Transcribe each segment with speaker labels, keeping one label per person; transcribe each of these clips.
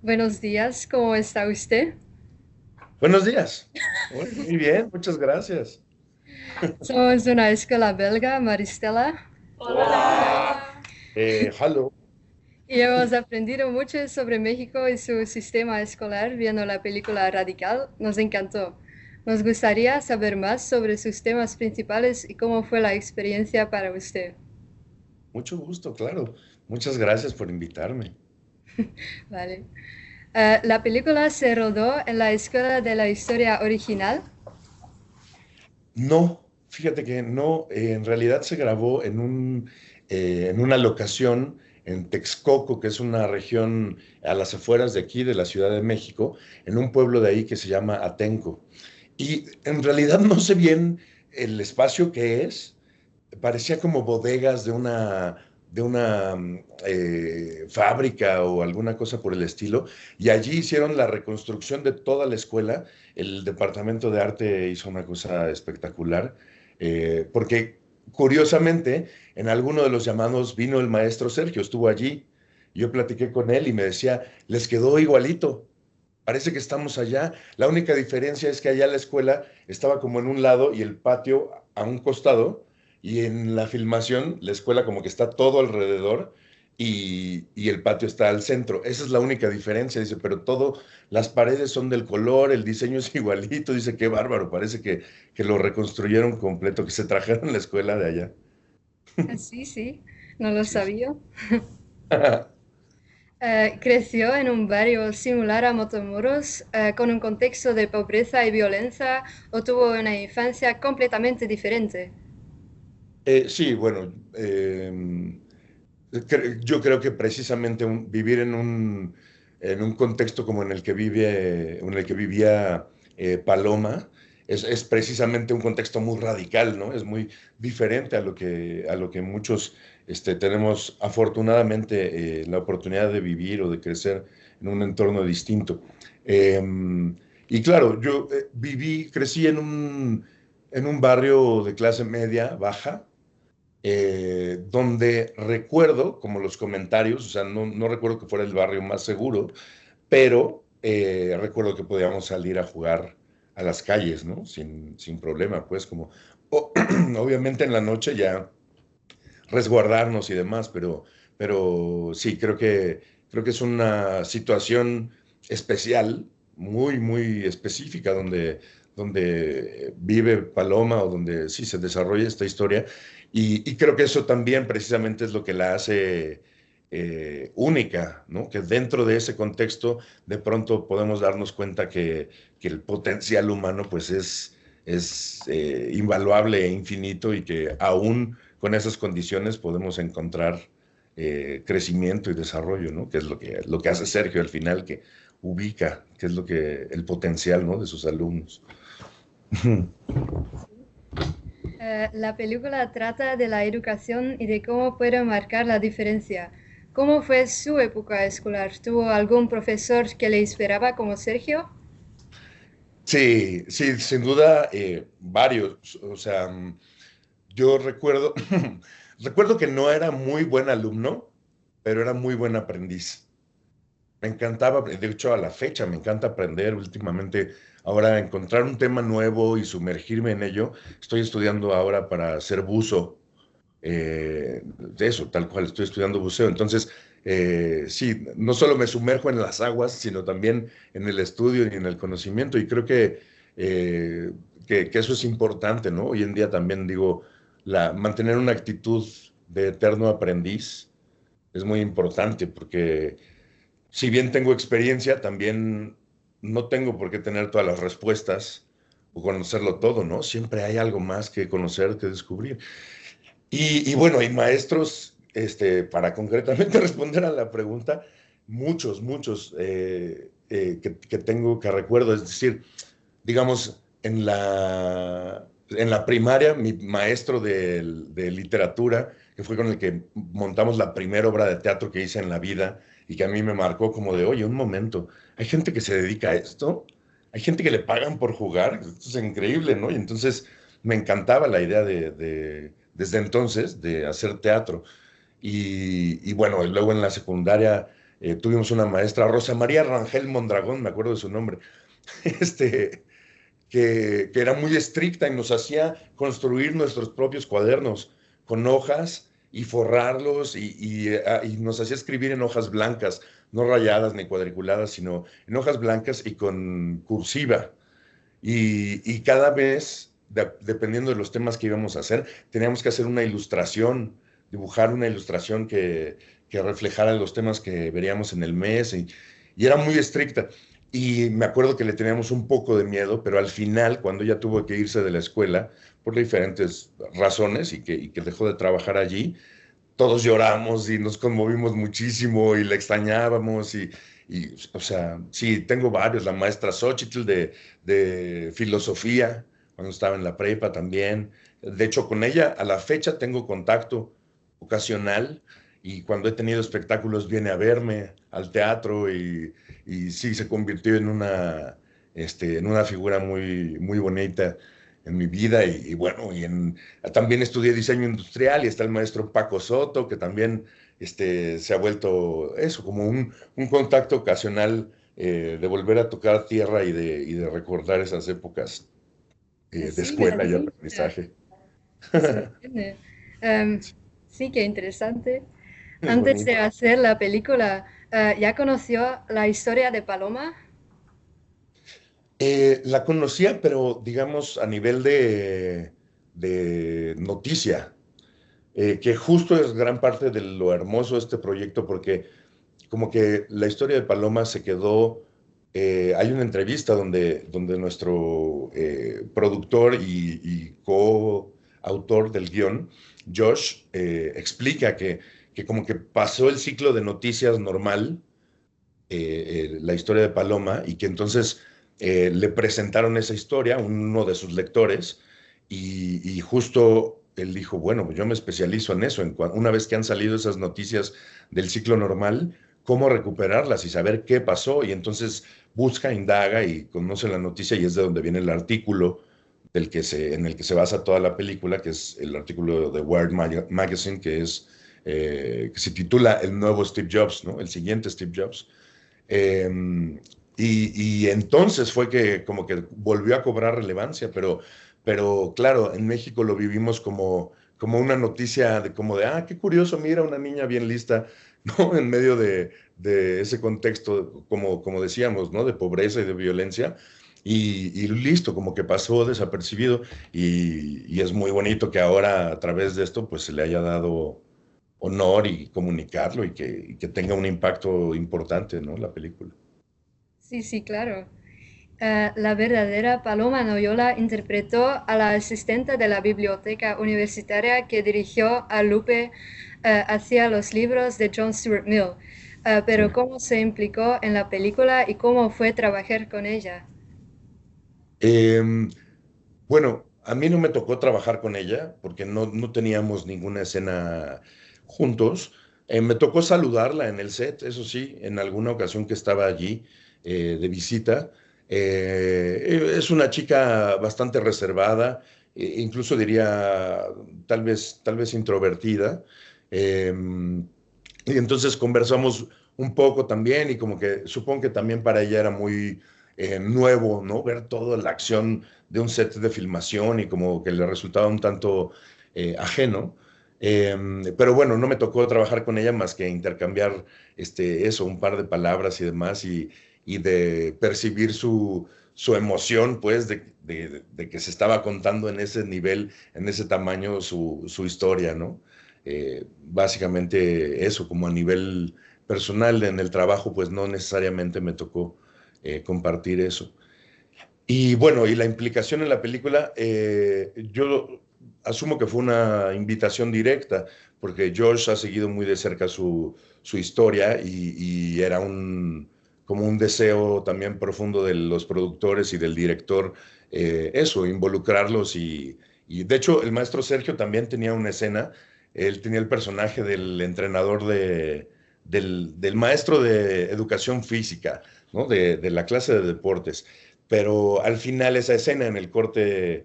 Speaker 1: Buenos días, ¿cómo está usted?
Speaker 2: Buenos días. Muy bien, muchas gracias.
Speaker 1: Somos una escuela belga, Maristela,
Speaker 2: Hello.
Speaker 1: y hemos aprendido mucho sobre México y su sistema escolar viendo la película Radical. Nos encantó. Nos gustaría saber más sobre sus temas principales y cómo fue la experiencia para usted.
Speaker 2: Mucho gusto, claro. Muchas gracias por invitarme.
Speaker 1: Vale. La película se rodó en la Escuela de la Historia Original.
Speaker 2: No, fíjate que no, en realidad se grabó en una locación en Texcoco, que es una región a las afueras de aquí, de la Ciudad de México, en un pueblo de ahí que se llama Atenco. Y en realidad no sé bien el espacio que es. Parecía como bodegas de una fábrica o alguna cosa por el estilo, y allí hicieron la reconstrucción de toda la escuela. El departamento de arte hizo una cosa espectacular, porque curiosamente en alguno de los llamados vino el maestro Sergio, estuvo allí. Yo platiqué con él y me decía, les quedó igualito. Parece que estamos allá. La única diferencia es que allá la escuela estaba como en un lado y el patio a un costado, y en la filmación la escuela como que está todo alrededor y el patio está al centro. Esa es la única diferencia, dice, pero todo, las paredes son del color, el diseño es igualito, dice, qué bárbaro, parece que lo reconstruyeron completo, que se trajeron la escuela de allá.
Speaker 1: Sí, sí, no lo
Speaker 2: Sí, sí.
Speaker 1: sabía. Creció en un barrio similar a Matamoros, con un contexto de pobreza y violencia, o tuvo una infancia completamente diferente.
Speaker 2: Sí, bueno, yo creo que precisamente vivir en un contexto como en el que vivía Paloma es precisamente un contexto muy radical, ¿no? Es muy diferente a lo que muchos tenemos afortunadamente la oportunidad de vivir o de crecer en un entorno distinto. Eh, y claro, yo crecí en un barrio de clase media, baja, donde recuerdo, como los comentarios, o sea, no recuerdo que fuera el barrio más seguro, pero recuerdo que podíamos salir a jugar a las calles, ¿no? Sin problema, pues como, obviamente en la noche ya resguardarnos y demás, pero sí, creo que es una situación especial, muy, muy específica, donde vive Paloma o donde sí se desarrolla esta historia. Y creo que eso también precisamente es lo que la hace única, ¿no? Que dentro de ese contexto de pronto podemos darnos cuenta que el potencial humano pues es invaluable e infinito, y que aún con esas condiciones podemos encontrar crecimiento y desarrollo, ¿no? Que es lo que hace Sergio al final, que ubica, que es el potencial, ¿no? De sus alumnos.
Speaker 1: La película trata de la educación y de cómo puede marcar la diferencia. ¿Cómo fue su época escolar? ¿Tuvo algún profesor que le inspiraba como Sergio?
Speaker 2: Sí, sí, sin duda, varios. O sea, yo recuerdo, recuerdo que no era muy buen alumno, pero era muy buen aprendiz. Me encantaba, de hecho a la fecha me encanta aprender últimamente, ahora encontrar un tema nuevo y sumergirme en ello. Estoy estudiando ahora para ser buzo, de eso, tal cual, estoy estudiando buceo. Entonces, sí, no solo me sumerjo en las aguas, sino también en el estudio y en el conocimiento, y creo eh, que eso es importante, ¿no? Hoy en día también digo, mantener una actitud de eterno aprendiz es muy importante, porque si bien tengo experiencia, también no tengo por qué tener todas las respuestas o conocerlo todo, ¿no? Siempre hay algo más que conocer, que descubrir. Y bueno, hay maestros, para concretamente responder a la pregunta, muchos que tengo, que recuerdo, es decir, digamos, en la primaria, mi maestro de literatura, que fue con el que montamos la primera obra de teatro que hice en la vida y que a mí me marcó como de, oye, un momento, hay gente que se dedica a esto, hay gente que le pagan por jugar, esto es increíble, ¿no? Y entonces me encantaba la idea desde entonces, de hacer teatro. Y bueno, y luego en la secundaria, Tuvimos una maestra, Rosa María Rangel Mondragón, me acuerdo de su nombre, este, que era muy estricta y nos hacía construir nuestros propios cuadernos con hojas y forrarlos y nos hacía escribir en hojas blancas, no rayadas ni cuadriculadas, sino en hojas blancas y con cursiva. Y cada vez, dependiendo de los temas que íbamos a hacer, teníamos que hacer una ilustración, dibujar una ilustración que reflejara los temas que veríamos en el mes. Y era muy estricta. Y me acuerdo que le teníamos un poco de miedo, pero al final, cuando ella tuvo que irse de la escuela, por diferentes razones, y que dejó de trabajar allí, todos lloramos y nos conmovimos muchísimo y la extrañábamos o sea, sí, tengo varios, la maestra Xochitl de filosofía, cuando estaba en la prepa también. De hecho, con ella a la fecha tengo contacto ocasional y cuando he tenido espectáculos viene a verme al teatro y sí, se convirtió en una figura muy, muy bonita en mi vida y bueno, también estudié diseño industrial y está el maestro Paco Soto, que también se ha vuelto eso, como un contacto ocasional de volver a tocar tierra y de recordar esas épocas de
Speaker 1: Sí, me
Speaker 2: escuela y
Speaker 1: alegra.
Speaker 2: aprendizaje.
Speaker 1: Sí, se me entiende. Em, sí, qué interesante.
Speaker 2: Es
Speaker 1: Antes de
Speaker 2: bonito.
Speaker 1: hacer la película, ¿ya conoció la historia de Paloma?
Speaker 2: La conocía, pero digamos a nivel de noticia, que justo es gran parte de lo hermoso de este proyecto, porque como que la historia de Paloma se quedó, hay una entrevista donde nuestro productor y coautor del guión, Josh, explica que como que pasó el ciclo de noticias normal, la historia de Paloma, y que entonces le presentaron esa historia a uno de sus lectores, y justo él dijo, bueno, pues yo me especializo en eso, una vez que han salido esas noticias del ciclo normal, cómo recuperarlas y saber qué pasó, y entonces busca, indaga y conoce la noticia, y es de donde viene el artículo en el que se basa toda la película, que es el artículo de Wired Magazine, que se titula El nuevo Steve Jobs, ¿no? El siguiente Steve Jobs. Eh, y entonces fue que como que volvió a cobrar relevancia, pero claro, en México lo vivimos como una noticia ah, qué curioso, mira, una niña bien lista, ¿no? En medio de ese contexto, como decíamos, ¿no? De pobreza y de violencia. Y listo, como que pasó desapercibido y es muy bonito que ahora a través de esto pues se le haya dado honor y comunicarlo y que tenga un impacto importante, ¿no? La película.
Speaker 1: Sí, sí, claro. La verdadera Paloma Noyola interpretó a la asistente de la biblioteca universitaria que dirigió a Lupe hacia los libros de John Stuart Mill. Pero ¿cómo se implicó en la película y cómo fue trabajar con ella?
Speaker 2: Em, bueno, a mí no me tocó trabajar con ella porque no teníamos ninguna escena juntos. Me tocó saludarla en el set, eso sí, en alguna ocasión que estaba allí de visita. Es una chica bastante reservada, incluso diría tal vez introvertida. Em, y entonces conversamos un poco también y como que supongo que también para ella era muy nuevo, ¿no? Ver toda la acción de un set de filmación y como que le resultaba un tanto ajeno. Pero bueno, no me tocó trabajar con ella más que intercambiar eso, un par de palabras y demás y de percibir su emoción, pues, de que se estaba contando en ese nivel, en ese tamaño su historia, ¿no? Básicamente eso, como a nivel personal en el trabajo, pues no necesariamente me tocó compartir eso. Y bueno, y la implicación en la película, yo asumo que fue una invitación directa, porque George ha seguido muy de cerca su historia y era como un deseo también profundo de los productores y del director, eso, involucrarlos y de hecho el maestro Sergio también tenía una escena, él tenía el personaje del entrenador del maestro de educación física, ¿no? De la clase de deportes, pero al final esa escena en el corte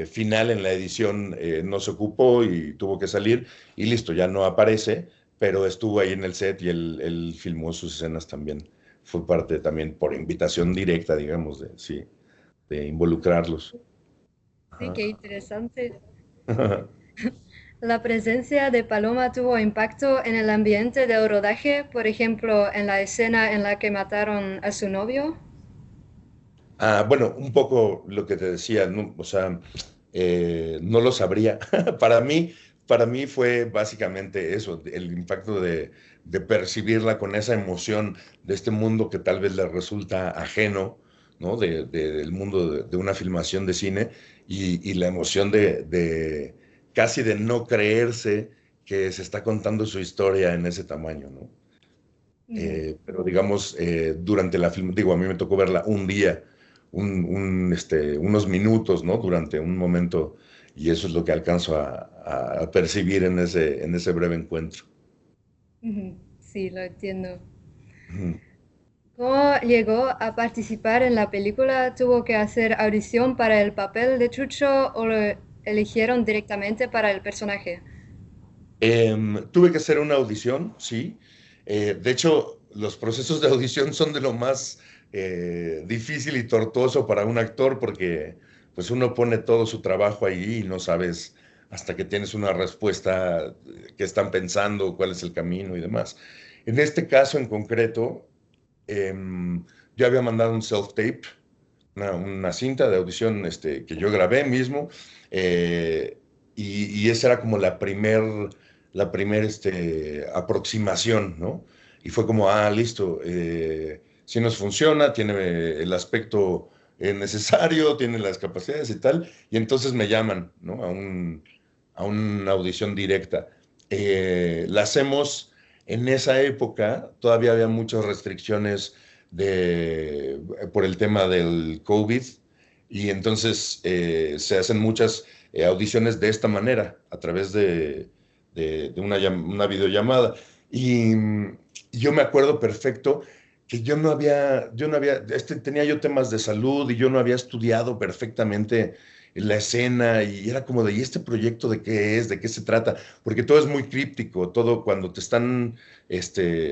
Speaker 2: final en la edición no se ocupó y tuvo que salir y listo, ya no aparece, pero estuvo ahí en el set y él filmó sus escenas también. Fue parte también por invitación directa, digamos, de, sí, de involucrarlos.
Speaker 1: Sí, qué
Speaker 2: Ajá.
Speaker 1: interesante. ¿La presencia de Paloma tuvo impacto en el ambiente del rodaje, por ejemplo, en la escena en la que mataron a su novio?
Speaker 2: Bueno, un poco lo que te decía, ¿no? O sea, no lo sabría. Para mí, para mí fue básicamente eso, el impacto de percibirla con esa emoción de este mundo que tal vez le resulta ajeno, ¿no? Del mundo de una filmación de cine y la emoción de casi de no creerse que se está contando su historia en ese tamaño, ¿no?
Speaker 1: Ujú.
Speaker 2: Pero digamos, durante la film, digo, a mí me tocó verla un día, unos minutos, ¿no? Durante un momento, y eso es lo que alcanzo a percibir en ese breve encuentro.
Speaker 1: Ujú. Sí, lo entiendo.
Speaker 2: Ujú.
Speaker 1: ¿Cómo llegó a participar en la película? ¿Tuvo que hacer audición para el papel de Chucho o lo eligieron directamente para el personaje?
Speaker 2: Tuve que hacer una audición, sí. De hecho, los procesos de audición son de lo más difícil y tortuoso para un actor porque pues uno pone todo su trabajo ahí y no sabes hasta que tienes una respuesta que están pensando, cuál es el camino y demás. En este caso en concreto, yo había mandado un self-tape, una cinta de audición que yo grabé mismo, eh, y esa era como la primer aproximación, ¿no? Y fue como, listo, si nos funciona, tiene el aspecto necesario, tiene las capacidades y tal, y entonces me llaman, ¿no? A una audición directa. La hacemos en esa época, todavía había muchas restricciones por el tema del COVID y entonces se hacen muchas audiciones de esta manera, a través de una videollamada. Y yo me acuerdo perfecto que yo no había, tenía yo temas de salud y yo no había estudiado perfectamente la escena y era como de, ¿y este proyecto de qué es? ¿De qué se trata? Porque todo es muy críptico, todo cuando te están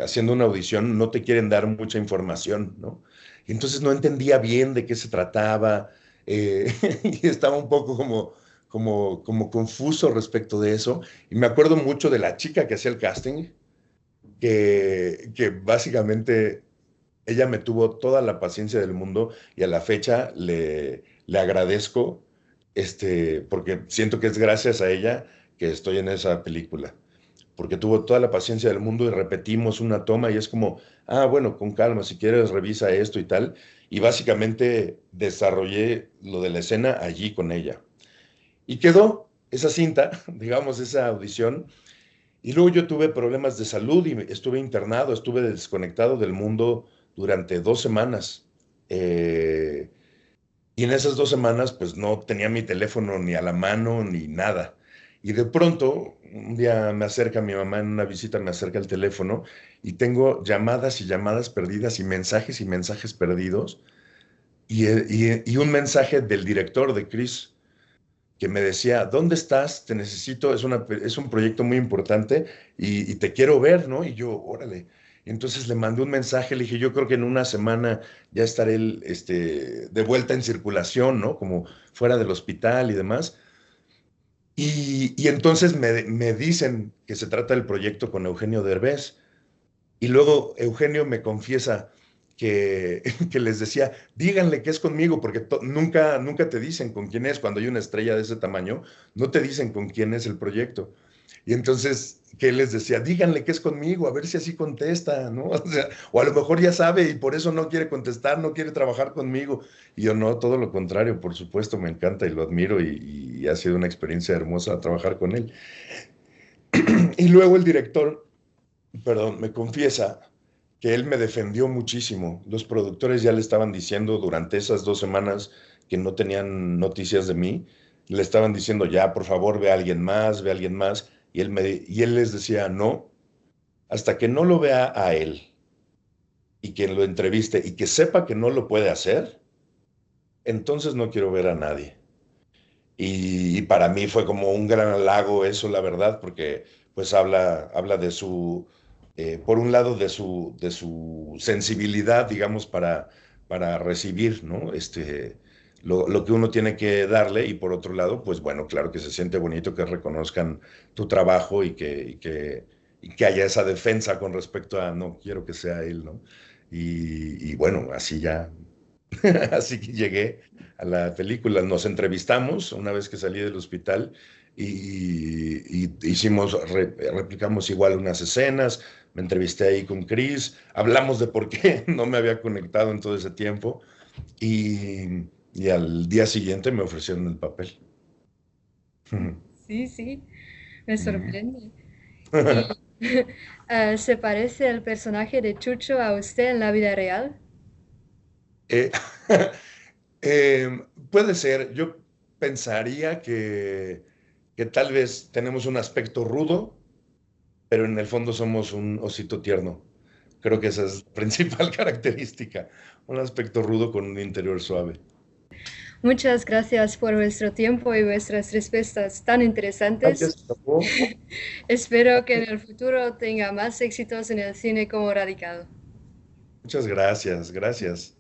Speaker 2: haciendo una audición no te quieren dar mucha información, ¿no? Y entonces no entendía bien de qué se trataba y estaba un poco como confuso respecto de eso. Y me acuerdo mucho de la chica que hacía el casting, que básicamente ella me tuvo toda la paciencia del mundo y a la fecha le agradezco, porque siento que es gracias a ella que estoy en esa película, porque tuvo toda la paciencia del mundo y repetimos una toma y es como, bueno, con calma, si quieres revisa esto y tal. Y básicamente desarrollé lo de la escena allí con ella. Y quedó esa cinta, digamos, esa audición. Y luego yo tuve problemas de salud y estuve internado, estuve desconectado del mundo durante 2 semanas. Eh, y en esas 2 semanas, pues no tenía mi teléfono ni a la mano ni nada. Y de pronto, un día me acerca mi mamá en una visita, me acerca el teléfono y tengo llamadas y llamadas perdidas y mensajes perdidos. Y un mensaje del director de Chris que me decía, ¿dónde estás? Te necesito, es un proyecto muy importante y te quiero ver, ¿no? Y yo, órale. Y entonces le mandé un mensaje, le dije, yo creo que en una semana ya estaré de vuelta en circulación, ¿no? Como fuera del hospital y demás. Y entonces me dicen que se trata del proyecto con Eugenio Derbez. Y luego Eugenio me confiesa que, que les decía, díganle que es conmigo, porque nunca te dicen con quién es. Cuando hay una estrella de ese tamaño, no te dicen con quién es el proyecto. Y entonces, que les decía, díganle que es conmigo, a ver si así contesta, ¿no? O sea, o a lo mejor ya sabe y por eso no quiere contestar, no quiere trabajar conmigo. Y yo no, todo lo contrario, por supuesto, me encanta y lo admiro y ha sido una experiencia hermosa trabajar con él. Y luego el director, perdón, me confiesa que él me defendió muchísimo. Los productores ya le estaban diciendo durante esas 2 semanas que no tenían noticias de mí, le estaban diciendo, ya, por favor, ve a alguien más, ve a alguien más. Y él les decía, no, hasta que no lo vea a él y quien lo entreviste y que sepa que no lo puede hacer, entonces no quiero ver a nadie. Y para mí fue como un gran halago eso, la verdad, porque pues habla de su, por un lado, de su sensibilidad, digamos, para recibir, ¿no? Lo que uno tiene que darle y por otro lado, pues bueno, claro que se siente bonito que reconozcan tu trabajo y que haya esa defensa con respecto a, no quiero que sea él, ¿no? Y bueno, así ya, así que llegué a la película. Nos entrevistamos una vez que salí del hospital y replicamos igual unas escenas. Me entrevisté ahí con Chris, hablamos de por qué no me había conectado en todo ese tiempo y al día siguiente me ofrecieron el papel.
Speaker 1: Sí, sí, me sorprende. ¿Y se parece el personaje de Chucho a usted en la vida real?
Speaker 2: Eh, puede ser, yo pensaría que tal vez tenemos un aspecto rudo, pero en el fondo somos un osito tierno. Creo que esa es la principal característica, un aspecto rudo con un interior suave.
Speaker 1: Muchas gracias por vuestro tiempo y vuestras respuestas tan
Speaker 2: Ay, ya se
Speaker 1: interesantes.
Speaker 2: acabó.
Speaker 1: Espero que en el futuro tenga más éxitos en el cine como Radical.
Speaker 2: Muchas gracias, gracias.